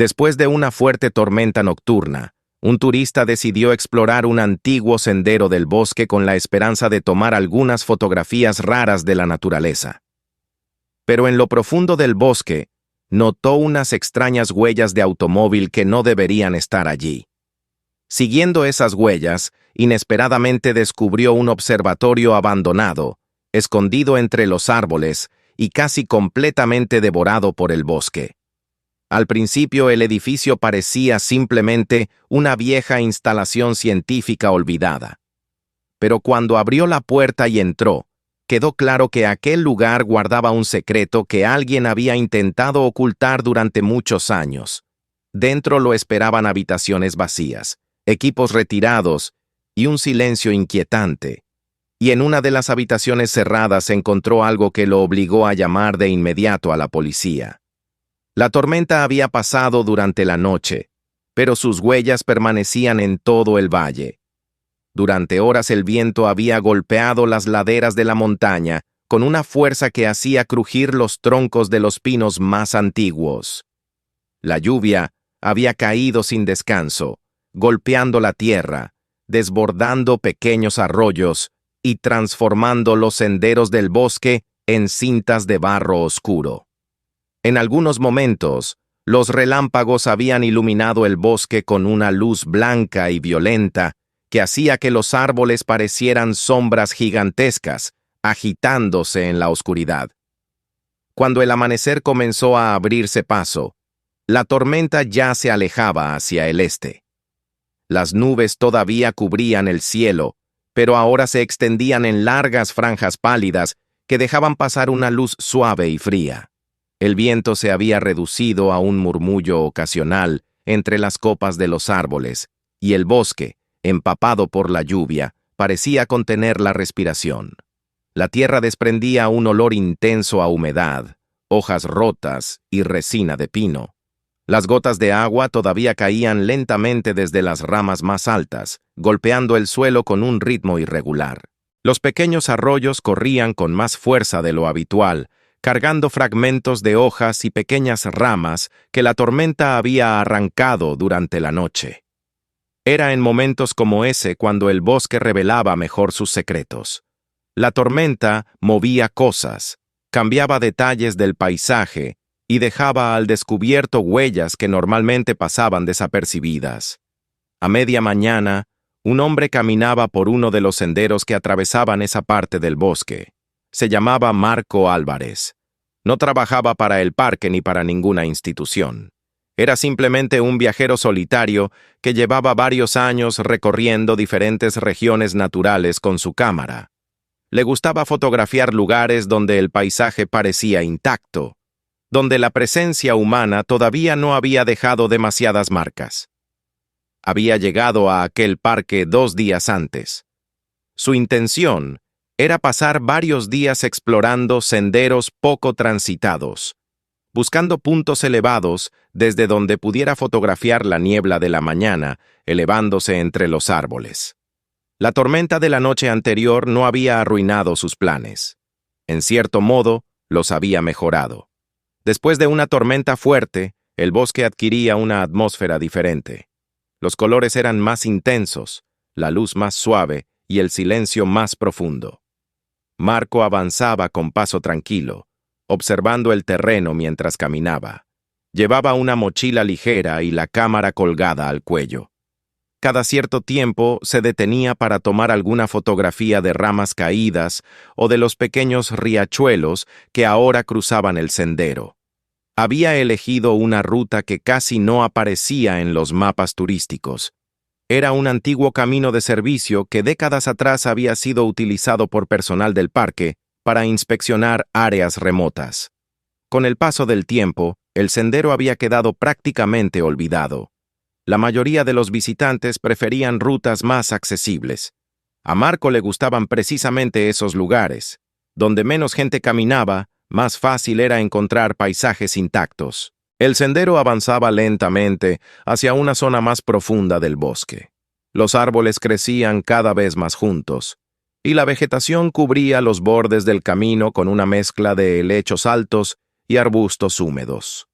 Después de una fuerte tormenta nocturna, un turista decidió explorar un antiguo sendero del bosque con la esperanza de tomar algunas fotografías raras de la naturaleza. Pero en lo profundo del bosque, notó unas extrañas huellas de automóvil que no deberían estar allí. Siguiendo esas huellas, inesperadamente descubrió un observatorio abandonado, escondido entre los árboles y casi completamente devorado por el bosque. Al principio el edificio parecía simplemente una vieja instalación científica olvidada. Pero cuando abrió la puerta y entró, quedó claro que aquel lugar guardaba un secreto que alguien había intentado ocultar durante muchos años. Dentro lo esperaban habitaciones vacías, equipos retirados y un silencio inquietante. Y en una de las habitaciones cerradas encontró algo que lo obligó a llamar de inmediato a la policía. La tormenta había pasado durante la noche, pero sus huellas permanecían en todo el valle. Durante horas el viento había golpeado las laderas de la montaña con una fuerza que hacía crujir los troncos de los pinos más antiguos. La lluvia había caído sin descanso, golpeando la tierra, desbordando pequeños arroyos y transformando los senderos del bosque en cintas de barro oscuro. En algunos momentos, los relámpagos habían iluminado el bosque con una luz blanca y violenta que hacía que los árboles parecieran sombras gigantescas, agitándose en la oscuridad. Cuando el amanecer comenzó a abrirse paso, la tormenta ya se alejaba hacia el este. Las nubes todavía cubrían el cielo, pero ahora se extendían en largas franjas pálidas que dejaban pasar una luz suave y fría. El viento se había reducido a un murmullo ocasional entre las copas de los árboles, y el bosque, empapado por la lluvia, parecía contener la respiración. La tierra desprendía un olor intenso a humedad, hojas rotas y resina de pino. Las gotas de agua todavía caían lentamente desde las ramas más altas, golpeando el suelo con un ritmo irregular. Los pequeños arroyos corrían con más fuerza de lo habitual, cargando fragmentos de hojas y pequeñas ramas que la tormenta había arrancado durante la noche. Era en momentos como ese cuando el bosque revelaba mejor sus secretos. La tormenta movía cosas, cambiaba detalles del paisaje y dejaba al descubierto huellas que normalmente pasaban desapercibidas. A media mañana, un hombre caminaba por uno de los senderos que atravesaban esa parte del bosque. Se llamaba Marco Álvarez. No trabajaba para el parque ni para ninguna institución. Era simplemente un viajero solitario que llevaba varios años recorriendo diferentes regiones naturales con su cámara. Le gustaba fotografiar lugares donde el paisaje parecía intacto, donde la presencia humana todavía no había dejado demasiadas marcas. Había llegado a aquel parque 2 días antes. Su intención era pasar varios días explorando senderos poco transitados, buscando puntos elevados desde donde pudiera fotografiar la niebla de la mañana elevándose entre los árboles. La tormenta de la noche anterior no había arruinado sus planes. En cierto modo, los había mejorado. Después de una tormenta fuerte, el bosque adquiría una atmósfera diferente. Los colores eran más intensos, la luz más suave y el silencio más profundo. Marco avanzaba con paso tranquilo, observando el terreno mientras caminaba. Llevaba una mochila ligera y la cámara colgada al cuello. Cada cierto tiempo se detenía para tomar alguna fotografía de ramas caídas o de los pequeños riachuelos que ahora cruzaban el sendero. Había elegido una ruta que casi no aparecía en los mapas turísticos. Era un antiguo camino de servicio que décadas atrás había sido utilizado por personal del parque para inspeccionar áreas remotas. Con el paso del tiempo, el sendero había quedado prácticamente olvidado. La mayoría de los visitantes preferían rutas más accesibles. A Marco le gustaban precisamente esos lugares. Donde menos gente caminaba, más fácil era encontrar paisajes intactos. El sendero avanzaba lentamente hacia una zona más profunda del bosque. Los árboles crecían cada vez más juntos, y la vegetación cubría los bordes del camino con una mezcla de helechos altos y arbustos húmedos.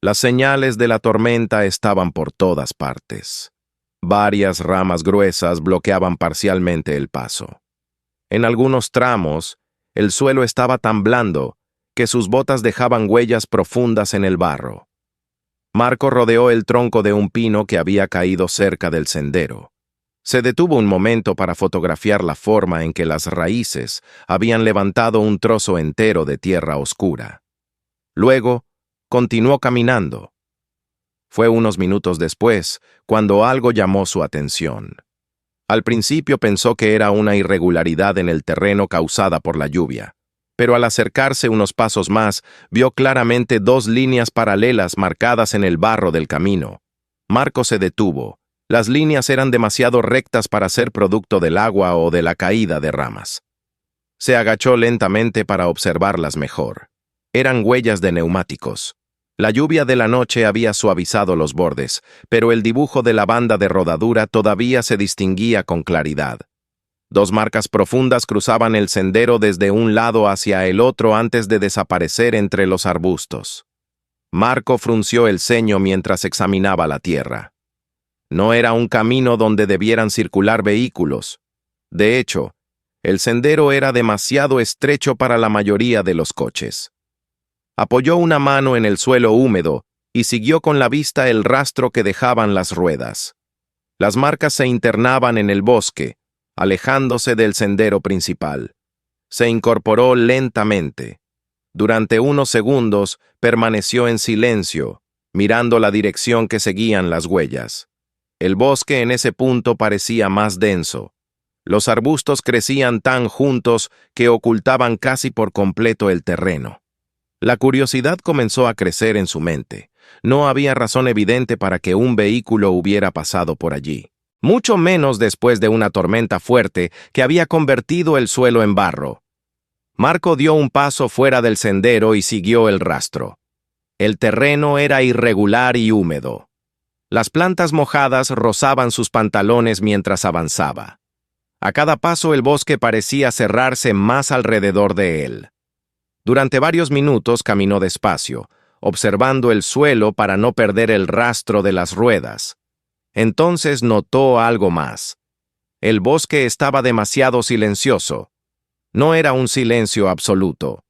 Las señales de la tormenta estaban por todas partes. Varias ramas gruesas bloqueaban parcialmente el paso. En algunos tramos, el suelo estaba tan blando que sus botas dejaban huellas profundas en el barro. Marco rodeó el tronco de un pino que había caído cerca del sendero. Se detuvo un momento para fotografiar la forma en que las raíces habían levantado un trozo entero de tierra oscura. Luego, continuó caminando. Fue unos minutos después cuando algo llamó su atención. Al principio pensó que era una irregularidad en el terreno causada por la lluvia, pero al acercarse unos pasos más, vio claramente dos líneas paralelas marcadas en el barro del camino. Marco se detuvo. Las líneas eran demasiado rectas para ser producto del agua o de la caída de ramas. Se agachó lentamente para observarlas mejor. Eran huellas de neumáticos. La lluvia de la noche había suavizado los bordes, pero el dibujo de la banda de rodadura todavía se distinguía con claridad. Dos marcas profundas cruzaban el sendero desde un lado hacia el otro antes de desaparecer entre los arbustos. Marco frunció el ceño mientras examinaba la tierra. No era un camino donde debieran circular vehículos. De hecho, el sendero era demasiado estrecho para la mayoría de los coches. Apoyó una mano en el suelo húmedo y siguió con la vista el rastro que dejaban las ruedas. Las marcas se internaban en el bosque, alejándose del sendero principal. Se incorporó lentamente. Durante unos segundos permaneció en silencio, mirando la dirección que seguían las huellas. El bosque en ese punto parecía más denso. Los arbustos crecían tan juntos que ocultaban casi por completo el terreno. La curiosidad comenzó a crecer en su mente. No había razón evidente para que un vehículo hubiera pasado por allí. Mucho menos después de una tormenta fuerte que había convertido el suelo en barro. Marco dio un paso fuera del sendero y siguió el rastro. El terreno era irregular y húmedo. Las plantas mojadas rozaban sus pantalones mientras avanzaba. A cada paso el bosque parecía cerrarse más alrededor de él. Durante varios minutos caminó despacio, observando el suelo para no perder el rastro de las ruedas. Entonces notó algo más. El bosque estaba demasiado silencioso. No era un silencio absoluto.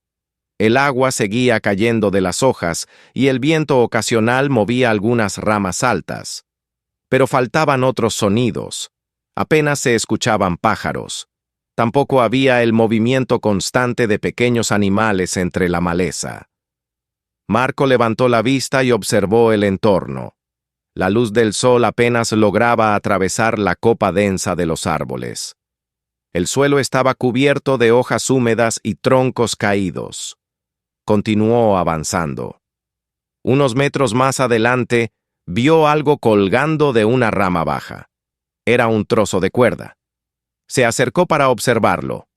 El agua seguía cayendo de las hojas y el viento ocasional movía algunas ramas altas. Pero faltaban otros sonidos. Apenas se escuchaban pájaros. Tampoco había el movimiento constante de pequeños animales entre la maleza. Marco levantó la vista y observó el entorno. La luz del sol apenas lograba atravesar la copa densa de los árboles. El suelo estaba cubierto de hojas húmedas y troncos caídos. Continuó avanzando. Unos metros más adelante, vio algo colgando de una rama baja. Era un trozo de cuerda. Se acercó para observarlo.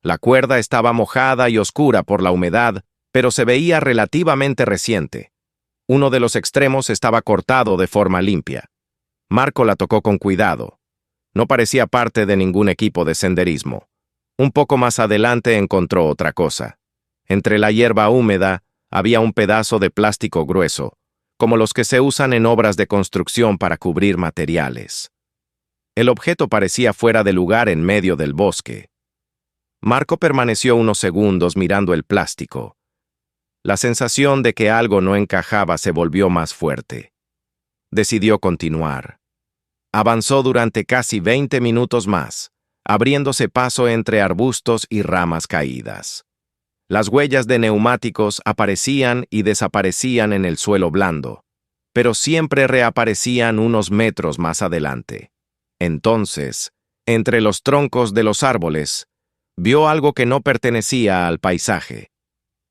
La cuerda estaba mojada y oscura por la humedad, pero se veía relativamente reciente. Uno de los extremos estaba cortado de forma limpia. Marco la tocó con cuidado. No parecía parte de ningún equipo de senderismo. Un poco más adelante encontró otra cosa. Entre la hierba húmeda había un pedazo de plástico grueso, como los que se usan en obras de construcción para cubrir materiales. El objeto parecía fuera de lugar en medio del bosque. Marco permaneció unos segundos mirando el plástico. La sensación de que algo no encajaba se volvió más fuerte. Decidió continuar. Avanzó durante casi 20 minutos más, abriéndose paso entre arbustos y ramas caídas. Las huellas de neumáticos aparecían y desaparecían en el suelo blando, pero siempre reaparecían unos metros más adelante. Entonces, entre los troncos de los árboles, vio algo que no pertenecía al paisaje.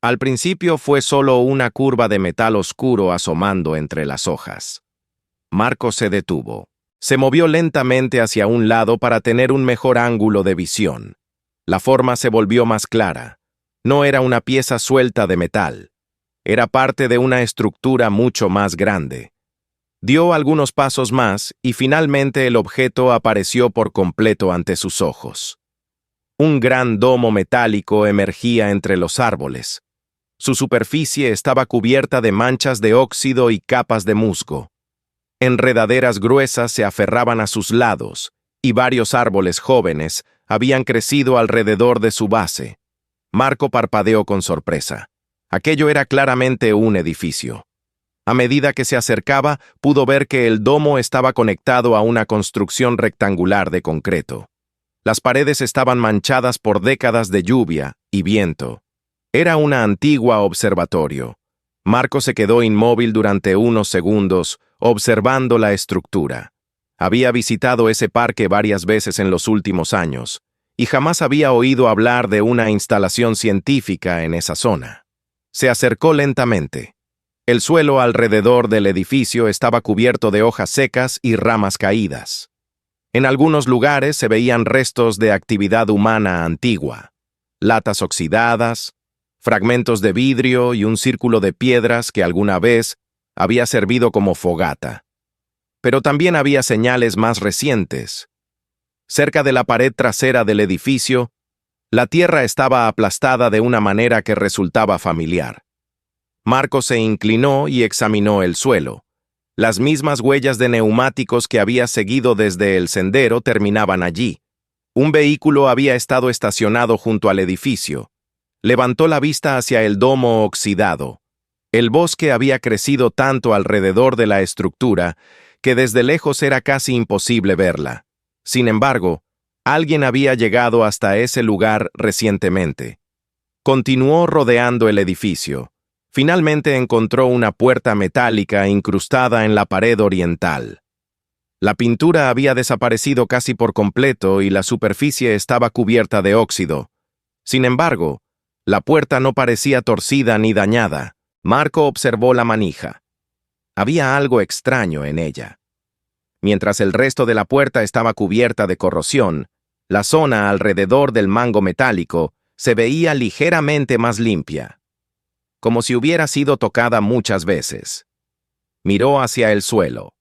Al principio fue solo una curva de metal oscuro asomando entre las hojas. Marco se detuvo. Se movió lentamente hacia un lado para tener un mejor ángulo de visión. La forma se volvió más clara. No era una pieza suelta de metal. Era parte de una estructura mucho más grande. Dio algunos pasos más y finalmente el objeto apareció por completo ante sus ojos. Un gran domo metálico emergía entre los árboles. Su superficie estaba cubierta de manchas de óxido y capas de musgo. Enredaderas gruesas se aferraban a sus lados, y varios árboles jóvenes habían crecido alrededor de su base. Marco parpadeó con sorpresa. Aquello era claramente un edificio. A medida que se acercaba, pudo ver que el domo estaba conectado a una construcción rectangular de concreto. Las paredes estaban manchadas por décadas de lluvia y viento. Era una antigua observatorio. Marco se quedó inmóvil durante unos segundos, observando la estructura. Había visitado ese parque varias veces en los últimos años, y jamás había oído hablar de una instalación científica en esa zona. Se acercó lentamente. El suelo alrededor del edificio estaba cubierto de hojas secas y ramas caídas. En algunos lugares se veían restos de actividad humana antigua, latas oxidadas, fragmentos de vidrio y un círculo de piedras que alguna vez había servido como fogata. Pero también había señales más recientes. Cerca de la pared trasera del edificio, la tierra estaba aplastada de una manera que resultaba familiar. Marco se inclinó y examinó el suelo. Las mismas huellas de neumáticos que había seguido desde el sendero terminaban allí. Un vehículo había estado estacionado junto al edificio. Levantó la vista hacia el domo oxidado. El bosque había crecido tanto alrededor de la estructura que desde lejos era casi imposible verla. Sin embargo, alguien había llegado hasta ese lugar recientemente. Continuó rodeando el edificio. Finalmente encontró una puerta metálica incrustada en la pared oriental. La pintura había desaparecido casi por completo y la superficie estaba cubierta de óxido. Sin embargo, la puerta no parecía torcida ni dañada. Marco observó la manija. Había algo extraño en ella. Mientras el resto de la puerta estaba cubierta de corrosión, la zona alrededor del mango metálico se veía ligeramente más limpia, como si hubiera sido tocada muchas veces. Miró hacia el suelo.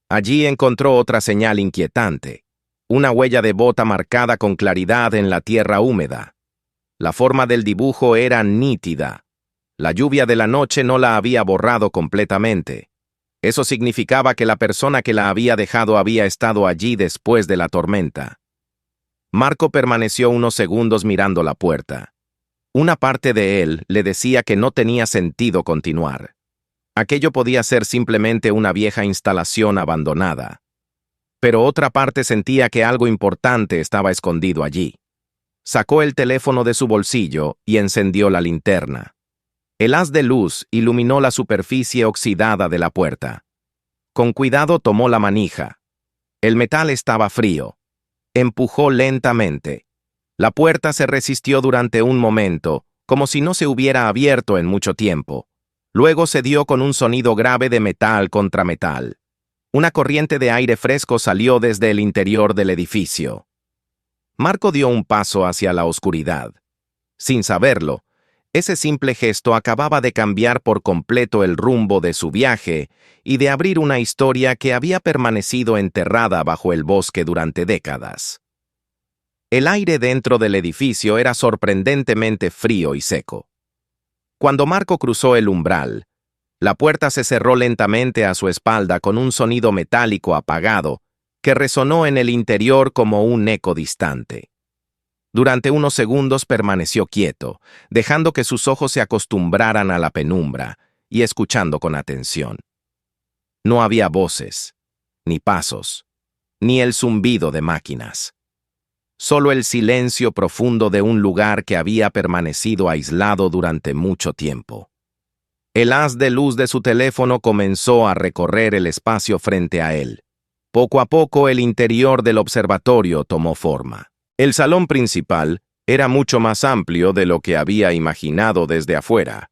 Allí encontró otra señal inquietante, una huella de bota marcada con claridad en la tierra húmeda. La forma del dibujo era nítida. La lluvia de la noche no la había borrado completamente. Eso significaba que la persona que la había dejado había estado allí después de la tormenta. Marco permaneció unos segundos mirando la puerta. Una parte de él le decía que no tenía sentido continuar. Aquello podía ser simplemente una vieja instalación abandonada. Pero otra parte sentía que algo importante estaba escondido allí. Sacó el teléfono de su bolsillo y encendió la linterna. El haz de luz iluminó la superficie oxidada de la puerta. Con cuidado tomó la manija. El metal estaba frío. Empujó lentamente. La puerta se resistió durante un momento, como si no se hubiera abierto en mucho tiempo. Luego se dio con un sonido grave de metal contra metal. Una corriente de aire fresco salió desde el interior del edificio. Marco dio un paso hacia la oscuridad. Sin saberlo, ese simple gesto acababa de cambiar por completo el rumbo de su viaje y de abrir una historia que había permanecido enterrada bajo el bosque durante décadas. El aire dentro del edificio era sorprendentemente frío y seco. Cuando Marco cruzó el umbral, la puerta se cerró lentamente a su espalda con un sonido metálico apagado que resonó en el interior como un eco distante. Durante unos segundos permaneció quieto, dejando que sus ojos se acostumbraran a la penumbra y escuchando con atención. No había voces, ni pasos, ni el zumbido de máquinas. Solo el silencio profundo de un lugar que había permanecido aislado durante mucho tiempo. El haz de luz de su teléfono comenzó a recorrer el espacio frente a él. Poco a poco el interior del observatorio tomó forma. El salón principal era mucho más amplio de lo que había imaginado desde afuera.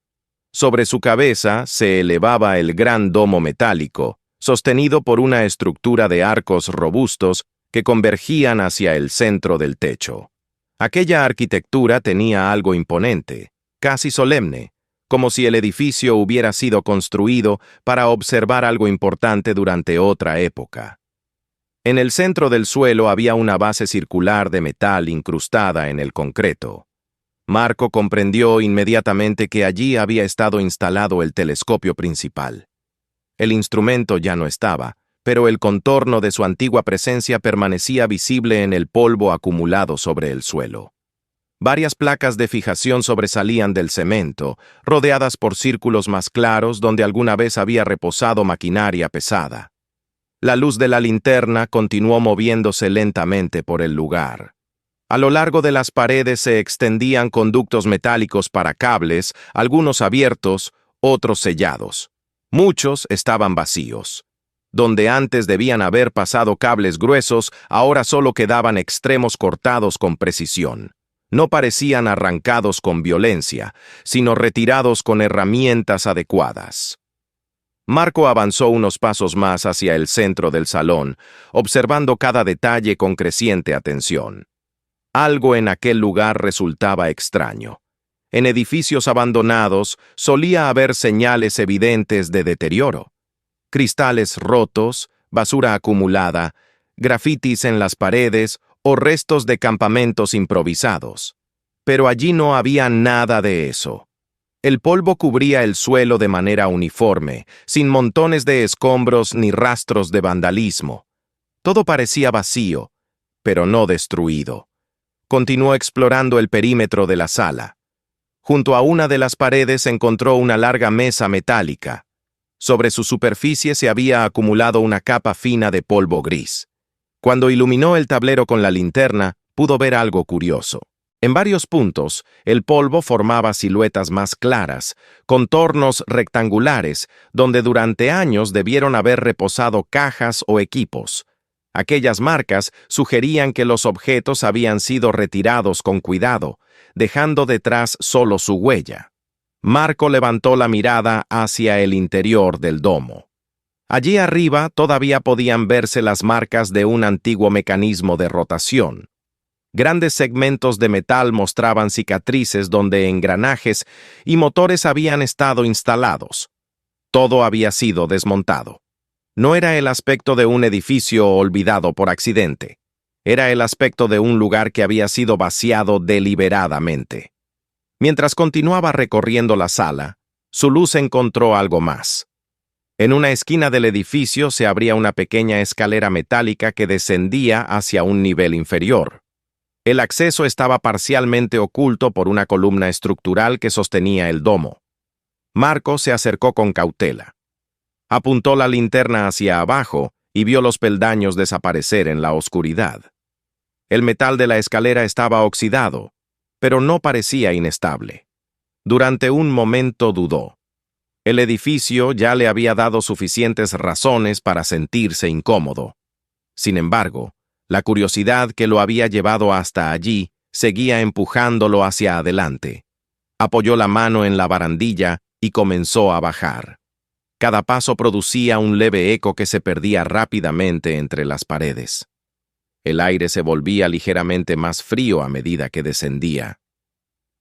Sobre su cabeza se elevaba el gran domo metálico, sostenido por una estructura de arcos robustos que convergían hacia el centro del techo. Aquella arquitectura tenía algo imponente, casi solemne, como si el edificio hubiera sido construido para observar algo importante durante otra época. En el centro del suelo había una base circular de metal incrustada en el concreto. Marco comprendió inmediatamente que allí había estado instalado el telescopio principal. El instrumento ya no estaba, pero el contorno de su antigua presencia permanecía visible en el polvo acumulado sobre el suelo. Varias placas de fijación sobresalían del cemento, rodeadas por círculos más claros donde alguna vez había reposado maquinaria pesada. La luz de la linterna continuó moviéndose lentamente por el lugar. A lo largo de las paredes se extendían conductos metálicos para cables, algunos abiertos, otros sellados. Muchos estaban vacíos. Donde antes debían haber pasado cables gruesos, ahora solo quedaban extremos cortados con precisión. No parecían arrancados con violencia, sino retirados con herramientas adecuadas. Marco avanzó unos pasos más hacia el centro del salón, observando cada detalle con creciente atención. Algo en aquel lugar resultaba extraño. En edificios abandonados solía haber señales evidentes de deterioro. Cristales rotos, basura acumulada, grafitis en las paredes o restos de campamentos improvisados. Pero allí no había nada de eso. El polvo cubría el suelo de manera uniforme, sin montones de escombros ni rastros de vandalismo. Todo parecía vacío, pero no destruido. Continuó explorando el perímetro de la sala. Junto a una de las paredes encontró una larga mesa metálica. Sobre su superficie se había acumulado una capa fina de polvo gris. Cuando iluminó el tablero con la linterna, pudo ver algo curioso. En varios puntos, el polvo formaba siluetas más claras, contornos rectangulares, donde durante años debieron haber reposado cajas o equipos. Aquellas marcas sugerían que los objetos habían sido retirados con cuidado, dejando detrás solo su huella. Marco levantó la mirada hacia el interior del domo. Allí arriba todavía podían verse las marcas de un antiguo mecanismo de rotación. Grandes segmentos de metal mostraban cicatrices donde engranajes y motores habían estado instalados. Todo había sido desmontado. No era el aspecto de un edificio olvidado por accidente. Era el aspecto de un lugar que había sido vaciado deliberadamente. Mientras continuaba recorriendo la sala, su luz encontró algo más. En una esquina del edificio se abría una pequeña escalera metálica que descendía hacia un nivel inferior. El acceso estaba parcialmente oculto por una columna estructural que sostenía el domo. Marco se acercó con cautela. Apuntó la linterna hacia abajo y vio los peldaños desaparecer en la oscuridad. El metal de la escalera estaba oxidado, pero no parecía inestable. Durante un momento dudó. El edificio ya le había dado suficientes razones para sentirse incómodo. Sin embargo, la curiosidad que lo había llevado hasta allí seguía empujándolo hacia adelante. Apoyó la mano en la barandilla y comenzó a bajar. Cada paso producía un leve eco que se perdía rápidamente entre las paredes. El aire se volvía ligeramente más frío a medida que descendía.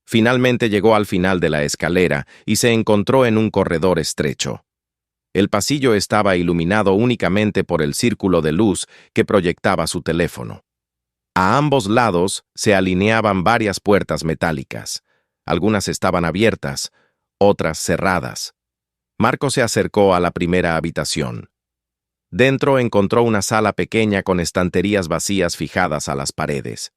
Finalmente llegó al final de la escalera y se encontró en un corredor estrecho. El pasillo estaba iluminado únicamente por el círculo de luz que proyectaba su teléfono. A ambos lados se alineaban varias puertas metálicas. Algunas estaban abiertas, otras cerradas. Marco se acercó a la primera habitación. Dentro encontró una sala pequeña con estanterías vacías fijadas a las paredes.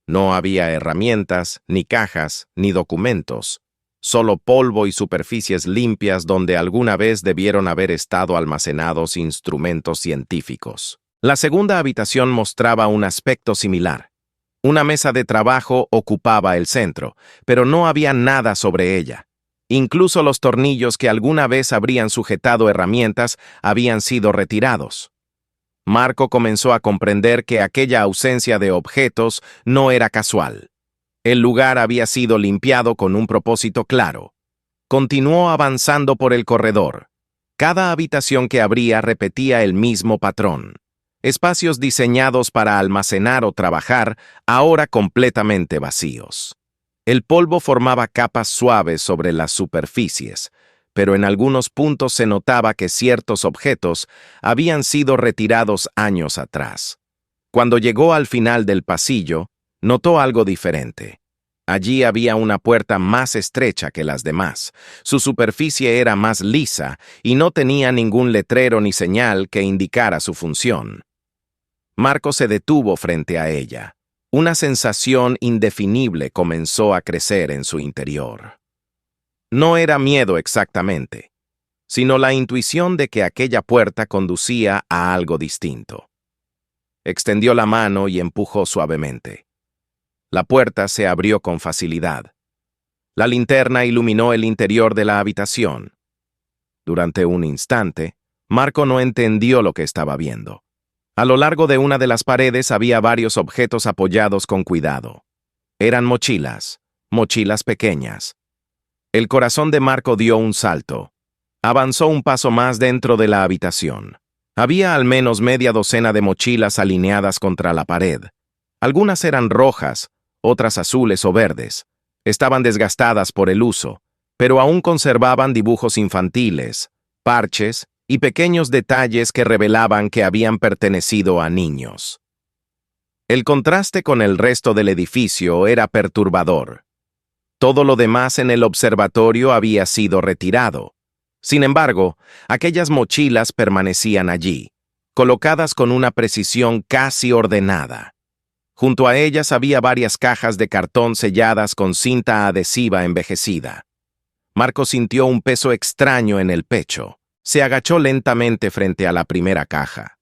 No había herramientas, ni cajas, ni documentos. Solo polvo y superficies limpias donde alguna vez debieron haber estado almacenados instrumentos científicos. La segunda habitación mostraba un aspecto similar. Una mesa de trabajo ocupaba el centro, pero no había nada sobre ella. Incluso los tornillos que alguna vez habrían sujetado herramientas habían sido retirados. Marco comenzó a comprender que aquella ausencia de objetos no era casual. El lugar había sido limpiado con un propósito claro. Continuó avanzando por el corredor. Cada habitación que abría repetía el mismo patrón. Espacios diseñados para almacenar o trabajar, ahora completamente vacíos. El polvo formaba capas suaves sobre las superficies, pero en algunos puntos se notaba que ciertos objetos habían sido retirados años atrás. Cuando llegó al final del pasillo, notó algo diferente. Allí había una puerta más estrecha que las demás. Su superficie era más lisa y no tenía ningún letrero ni señal que indicara su función. Marco se detuvo frente a ella. Una sensación indefinible comenzó a crecer en su interior. No era miedo exactamente, sino la intuición de que aquella puerta conducía a algo distinto. Extendió la mano y empujó suavemente. La puerta se abrió con facilidad. La linterna iluminó el interior de la habitación. Durante un instante, Marco no entendió lo que estaba viendo. A lo largo de una de las paredes había varios objetos apoyados con cuidado. Eran mochilas pequeñas. El corazón de Marco dio un salto. Avanzó un paso más dentro de la habitación. Había al menos media docena de mochilas alineadas contra la pared. Algunas eran rojas, otras azules o verdes. Estaban desgastadas por el uso, pero aún conservaban dibujos infantiles, parches y pequeños detalles que revelaban que habían pertenecido a niños. El contraste con el resto del edificio era perturbador. Todo lo demás en el observatorio había sido retirado. Sin embargo, aquellas mochilas permanecían allí, colocadas con una precisión casi ordenada. Junto a ellas había varias cajas de cartón selladas con cinta adhesiva envejecida. Marco sintió un peso extraño en el pecho. Se agachó lentamente frente a la primera caja.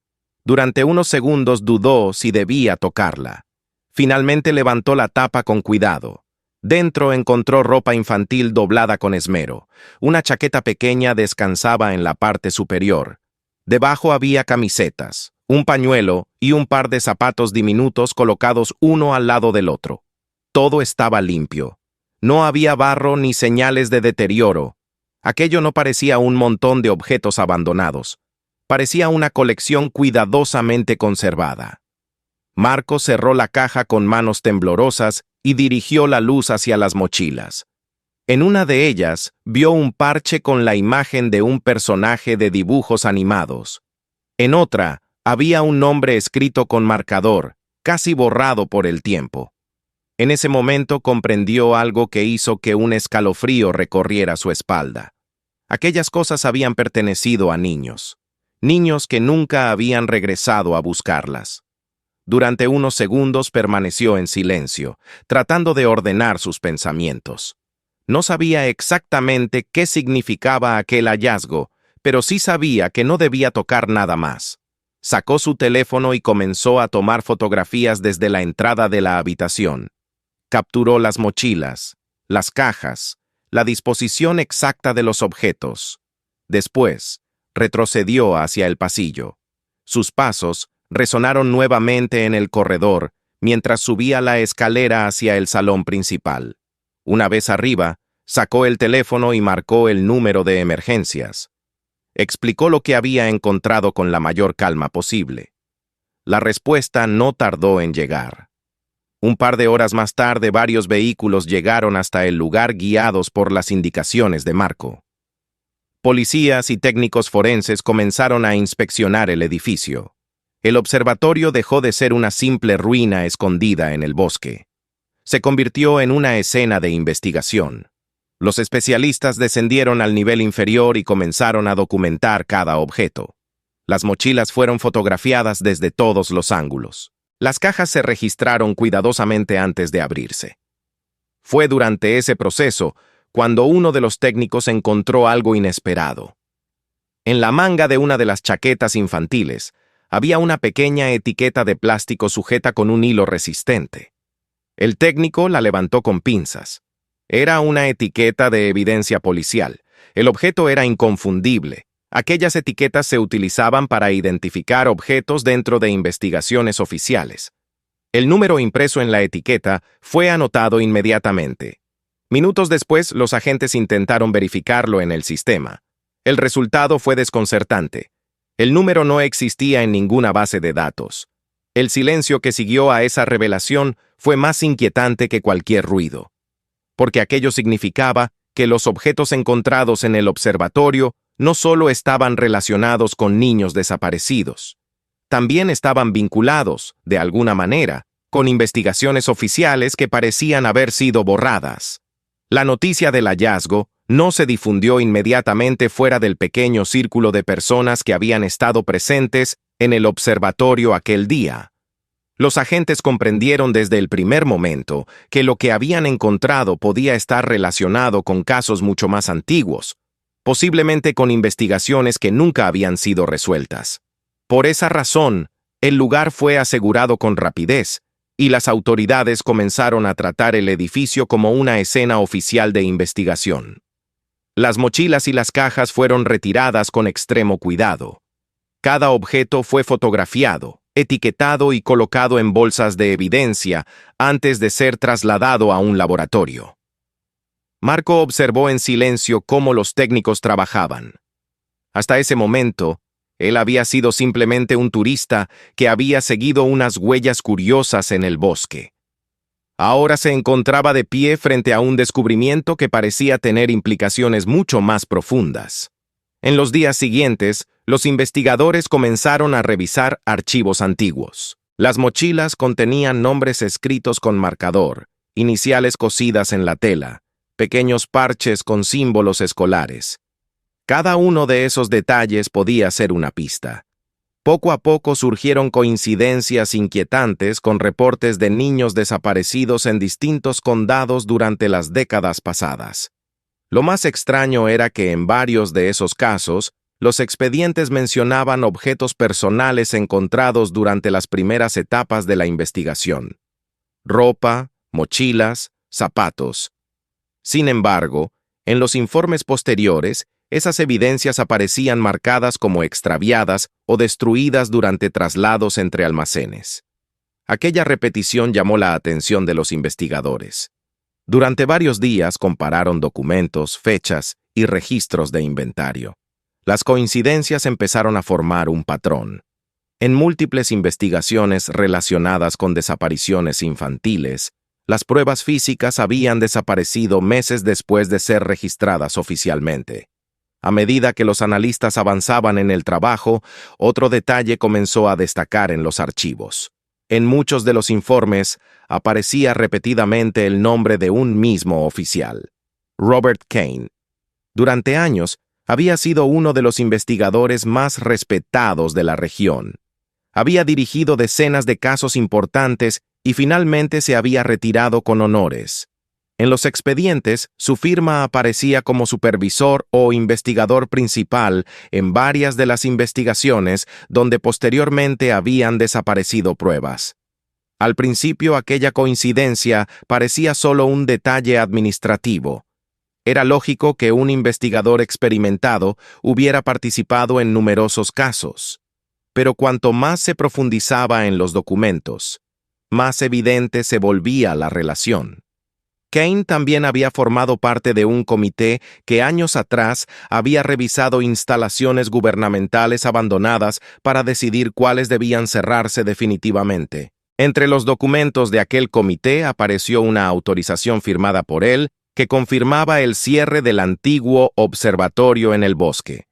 Durante unos segundos dudó si debía tocarla. Finalmente levantó la tapa con cuidado. Dentro encontró ropa infantil doblada con esmero. Una chaqueta pequeña descansaba en la parte superior. Debajo había camisetas, un pañuelo y un par de zapatos diminutos colocados uno al lado del otro. Todo estaba limpio. No había barro ni señales de deterioro. Aquello no parecía un montón de objetos abandonados. Parecía una colección cuidadosamente conservada. Marco cerró la caja con manos temblorosas y dirigió la luz hacia las mochilas. En una de ellas vio un parche con la imagen de un personaje de dibujos animados. En otra había un nombre escrito con marcador, casi borrado por el tiempo. En ese momento comprendió algo que hizo que un escalofrío recorriera su espalda. Aquellas cosas habían pertenecido a niños. Niños que nunca habían regresado a buscarlas. Durante unos segundos permaneció en silencio, tratando de ordenar sus pensamientos. No sabía exactamente qué significaba aquel hallazgo, pero sí sabía que no debía tocar nada más. Sacó su teléfono y comenzó a tomar fotografías desde la entrada de la habitación. Capturó las mochilas, las cajas, la disposición exacta de los objetos. Después, retrocedió hacia el pasillo. Sus pasos resonaron nuevamente en el corredor mientras subía la escalera hacia el salón principal. Una vez arriba, sacó el teléfono y marcó el número de emergencias. Explicó lo que había encontrado con la mayor calma posible. La respuesta no tardó en llegar. Un par de horas más tarde, varios vehículos llegaron hasta el lugar guiados por las indicaciones de Marco. Policías y técnicos forenses comenzaron a inspeccionar el edificio. El observatorio dejó de ser una simple ruina escondida en el bosque. Se convirtió en una escena de investigación. Los especialistas descendieron al nivel inferior y comenzaron a documentar cada objeto. Las mochilas fueron fotografiadas desde todos los ángulos. Las cajas se registraron cuidadosamente antes de abrirse. Fue durante ese proceso cuando uno de los técnicos encontró algo inesperado. En la manga de una de las chaquetas infantiles había una pequeña etiqueta de plástico sujeta con un hilo resistente. El técnico la levantó con pinzas. Era una etiqueta de evidencia policial. El objeto era inconfundible. Aquellas etiquetas se utilizaban para identificar objetos dentro de investigaciones oficiales. El número impreso en la etiqueta fue anotado inmediatamente. Minutos después, los agentes intentaron verificarlo en el sistema. El resultado fue desconcertante. El número no existía en ninguna base de datos. El silencio que siguió a esa revelación fue más inquietante que cualquier ruido, porque aquello significaba que los objetos encontrados en el observatorio no solo estaban relacionados con niños desaparecidos, también estaban vinculados, de alguna manera, con investigaciones oficiales que parecían haber sido borradas. La noticia del hallazgo no se difundió inmediatamente fuera del pequeño círculo de personas que habían estado presentes en el observatorio aquel día. Los agentes comprendieron desde el primer momento que lo que habían encontrado podía estar relacionado con casos mucho más antiguos, posiblemente con investigaciones que nunca habían sido resueltas. Por esa razón, el lugar fue asegurado con rapidez, y las autoridades comenzaron a tratar el edificio como una escena oficial de investigación. Las mochilas y las cajas fueron retiradas con extremo cuidado. Cada objeto fue fotografiado, etiquetado y colocado en bolsas de evidencia antes de ser trasladado a un laboratorio. Marco observó en silencio cómo los técnicos trabajaban. Hasta ese momento, él había sido simplemente un turista que había seguido unas huellas curiosas en el bosque. Ahora se encontraba de pie frente a un descubrimiento que parecía tener implicaciones mucho más profundas. En los días siguientes, los investigadores comenzaron a revisar archivos antiguos. Las mochilas contenían nombres escritos con marcador, iniciales cosidas en la tela, pequeños parches con símbolos escolares. Cada uno de esos detalles podía ser una pista. Poco a poco surgieron coincidencias inquietantes con reportes de niños desaparecidos en distintos condados durante las décadas pasadas. Lo más extraño era que en varios de esos casos, los expedientes mencionaban objetos personales encontrados durante las primeras etapas de la investigación. Ropa, mochilas, zapatos. Sin embargo, en los informes posteriores, esas evidencias aparecían marcadas como extraviadas o destruidas durante traslados entre almacenes. Aquella repetición llamó la atención de los investigadores. Durante varios días compararon documentos, fechas y registros de inventario. Las coincidencias empezaron a formar un patrón. En múltiples investigaciones relacionadas con desapariciones infantiles, las pruebas físicas habían desaparecido meses después de ser registradas oficialmente. A medida que los analistas avanzaban en el trabajo, otro detalle comenzó a destacar en los archivos. En muchos de los informes aparecía repetidamente el nombre de un mismo oficial, Robert Kane. Durante años, había sido uno de los investigadores más respetados de la región. Había dirigido decenas de casos importantes y finalmente se había retirado con honores. En los expedientes, su firma aparecía como supervisor o investigador principal en varias de las investigaciones donde posteriormente habían desaparecido pruebas. Al principio, aquella coincidencia parecía solo un detalle administrativo. Era lógico que un investigador experimentado hubiera participado en numerosos casos. Pero cuanto más se profundizaba en los documentos, más evidente se volvía la relación. Kane también había formado parte de un comité que años atrás había revisado instalaciones gubernamentales abandonadas para decidir cuáles debían cerrarse definitivamente. Entre los documentos de aquel comité apareció una autorización firmada por él que confirmaba el cierre del antiguo observatorio en el bosque.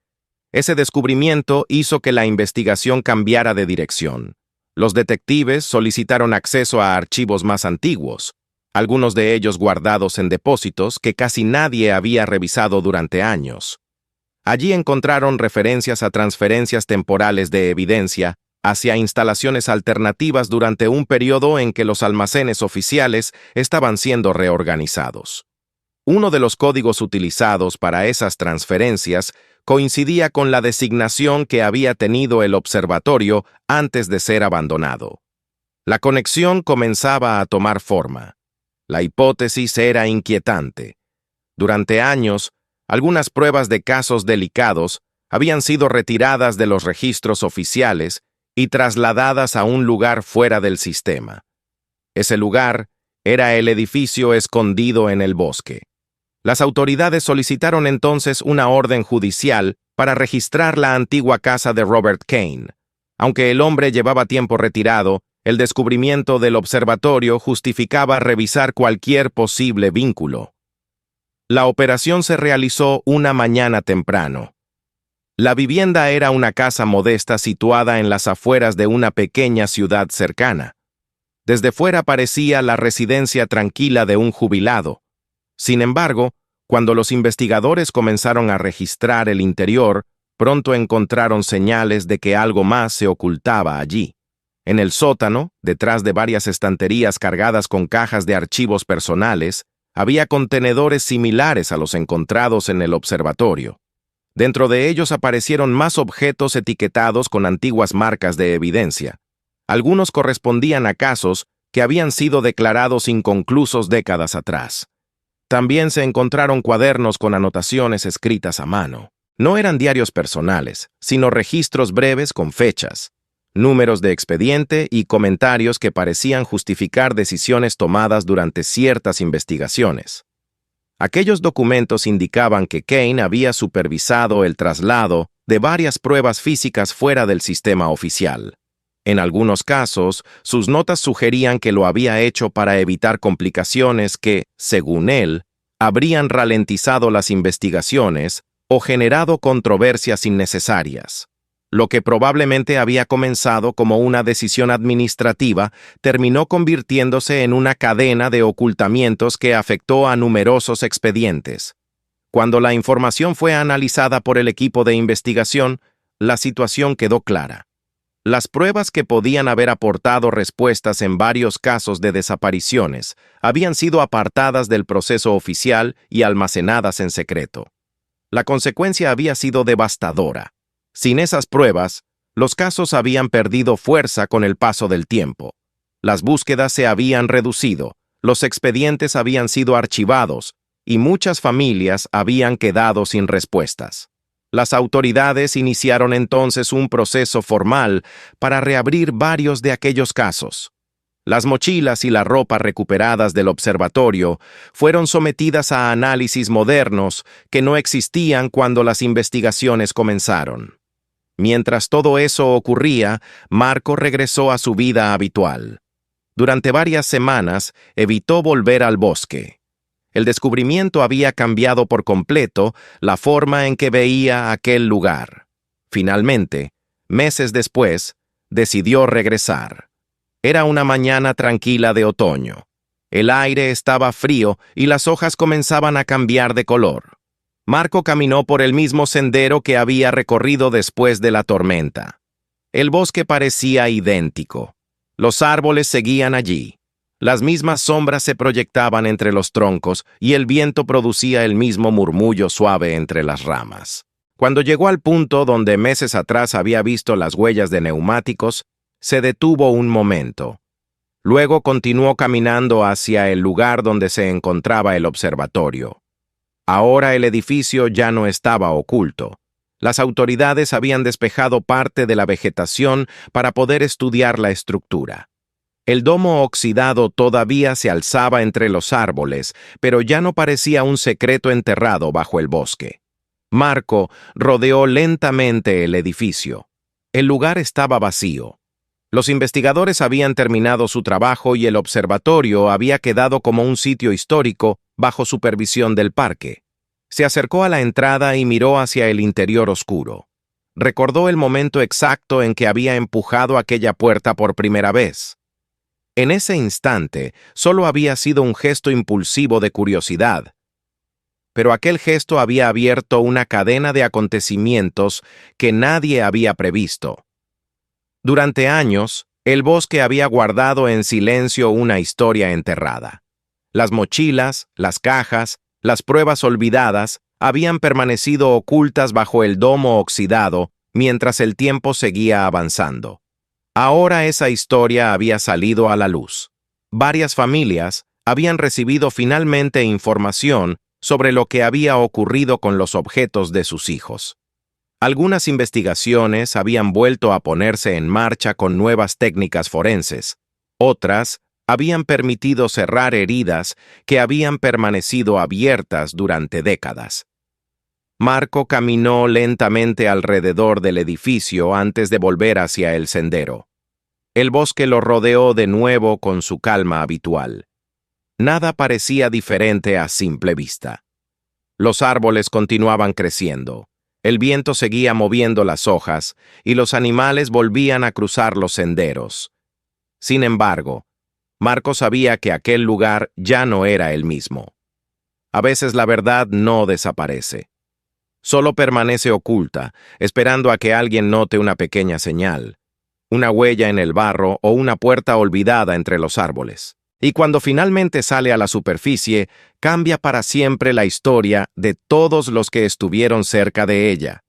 Ese descubrimiento hizo que la investigación cambiara de dirección. Los detectives solicitaron acceso a archivos más antiguos, algunos de ellos guardados en depósitos que casi nadie había revisado durante años. Allí encontraron referencias a transferencias temporales de evidencia hacia instalaciones alternativas durante un periodo en que los almacenes oficiales estaban siendo reorganizados. Uno de los códigos utilizados para esas transferencias coincidía con la designación que había tenido el observatorio antes de ser abandonado. La conexión comenzaba a tomar forma. La hipótesis era inquietante. Durante años, algunas pruebas de casos delicados habían sido retiradas de los registros oficiales y trasladadas a un lugar fuera del sistema. Ese lugar era el edificio escondido en el bosque. Las autoridades solicitaron entonces una orden judicial para registrar la antigua casa de Robert Kane. Aunque el hombre llevaba tiempo retirado, el descubrimiento del observatorio justificaba revisar cualquier posible vínculo. La operación se realizó una mañana temprano. La vivienda era una casa modesta situada en las afueras de una pequeña ciudad cercana. Desde fuera parecía la residencia tranquila de un jubilado. Sin embargo, cuando los investigadores comenzaron a registrar el interior, pronto encontraron señales de que algo más se ocultaba allí. En el sótano, detrás de varias estanterías cargadas con cajas de archivos personales, había contenedores similares a los encontrados en el observatorio. Dentro de ellos aparecieron más objetos etiquetados con antiguas marcas de evidencia. Algunos correspondían a casos que habían sido declarados inconclusos décadas atrás. También se encontraron cuadernos con anotaciones escritas a mano. No eran diarios personales, sino registros breves con fechas, números de expediente y comentarios que parecían justificar decisiones tomadas durante ciertas investigaciones. Aquellos documentos indicaban que Kane había supervisado el traslado de varias pruebas físicas fuera del sistema oficial. En algunos casos, sus notas sugerían que lo había hecho para evitar complicaciones que, según él, habrían ralentizado las investigaciones o generado controversias innecesarias. Lo que probablemente había comenzado como una decisión administrativa terminó convirtiéndose en una cadena de ocultamientos que afectó a numerosos expedientes. Cuando la información fue analizada por el equipo de investigación, la situación quedó clara. Las pruebas que podían haber aportado respuestas en varios casos de desapariciones habían sido apartadas del proceso oficial y almacenadas en secreto. La consecuencia había sido devastadora. Sin esas pruebas, los casos habían perdido fuerza con el paso del tiempo. Las búsquedas se habían reducido, los expedientes habían sido archivados y muchas familias habían quedado sin respuestas. Las autoridades iniciaron entonces un proceso formal para reabrir varios de aquellos casos. Las mochilas y la ropa recuperadas del observatorio fueron sometidas a análisis modernos que no existían cuando las investigaciones comenzaron. Mientras todo eso ocurría, Marco regresó a su vida habitual. Durante varias semanas evitó volver al bosque. El descubrimiento había cambiado por completo la forma en que veía aquel lugar. Finalmente, meses después, decidió regresar. Era una mañana tranquila de otoño. El aire estaba frío y las hojas comenzaban a cambiar de color. Marco caminó por el mismo sendero que había recorrido después de la tormenta. El bosque parecía idéntico. Los árboles seguían allí. Las mismas sombras se proyectaban entre los troncos y el viento producía el mismo murmullo suave entre las ramas. Cuando llegó al punto donde meses atrás había visto las huellas de neumáticos, se detuvo un momento. Luego continuó caminando hacia el lugar donde se encontraba el observatorio. Ahora el edificio ya no estaba oculto. Las autoridades habían despejado parte de la vegetación para poder estudiar la estructura. El domo oxidado todavía se alzaba entre los árboles, pero ya no parecía un secreto enterrado bajo el bosque. Marco rodeó lentamente el edificio. El lugar estaba vacío. Los investigadores habían terminado su trabajo y el observatorio había quedado como un sitio histórico bajo supervisión del parque. Se acercó a la entrada y miró hacia el interior oscuro. Recordó el momento exacto en que había empujado aquella puerta por primera vez. En ese instante, solo había sido un gesto impulsivo de curiosidad. Pero aquel gesto había abierto una cadena de acontecimientos que nadie había previsto. Durante años, el bosque había guardado en silencio una historia enterrada. Las mochilas, las cajas, las pruebas olvidadas habían permanecido ocultas bajo el domo oxidado mientras el tiempo seguía avanzando. Ahora esa historia había salido a la luz. Varias familias habían recibido finalmente información sobre lo que había ocurrido con los objetos de sus hijos. Algunas investigaciones habían vuelto a ponerse en marcha con nuevas técnicas forenses. Otras habían permitido cerrar heridas que habían permanecido abiertas durante décadas. Marco caminó lentamente alrededor del edificio antes de volver hacia el sendero. El bosque lo rodeó de nuevo con su calma habitual. Nada parecía diferente a simple vista. Los árboles continuaban creciendo. El viento seguía moviendo las hojas y los animales volvían a cruzar los senderos. Sin embargo, Marco sabía que aquel lugar ya no era el mismo. A veces la verdad no desaparece. Solo permanece oculta, esperando a que alguien note una pequeña señal, una huella en el barro o una puerta olvidada entre los árboles. Y cuando finalmente sale a la superficie, cambia para siempre la historia de todos los que estuvieron cerca de ella.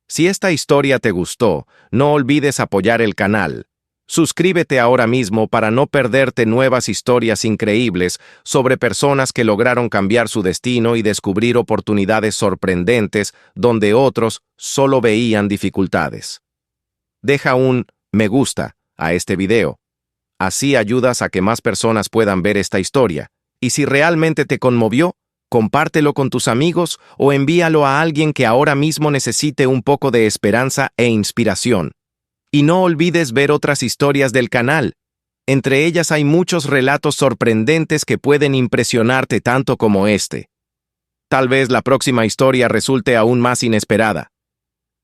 Si esta historia te gustó, no olvides apoyar el canal. Suscríbete ahora mismo para no perderte nuevas historias increíbles sobre personas que lograron cambiar su destino y descubrir oportunidades sorprendentes donde otros solo veían dificultades. Deja un me gusta a este video. Así ayudas a que más personas puedan ver esta historia. Y si realmente te conmovió, compártelo con tus amigos o envíalo a alguien que ahora mismo necesite un poco de esperanza e inspiración. Y no olvides ver otras historias del canal. Entre ellas hay muchos relatos sorprendentes que pueden impresionarte tanto como este. Tal vez la próxima historia resulte aún más inesperada.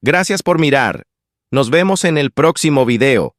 Gracias por mirar. Nos vemos en el próximo video.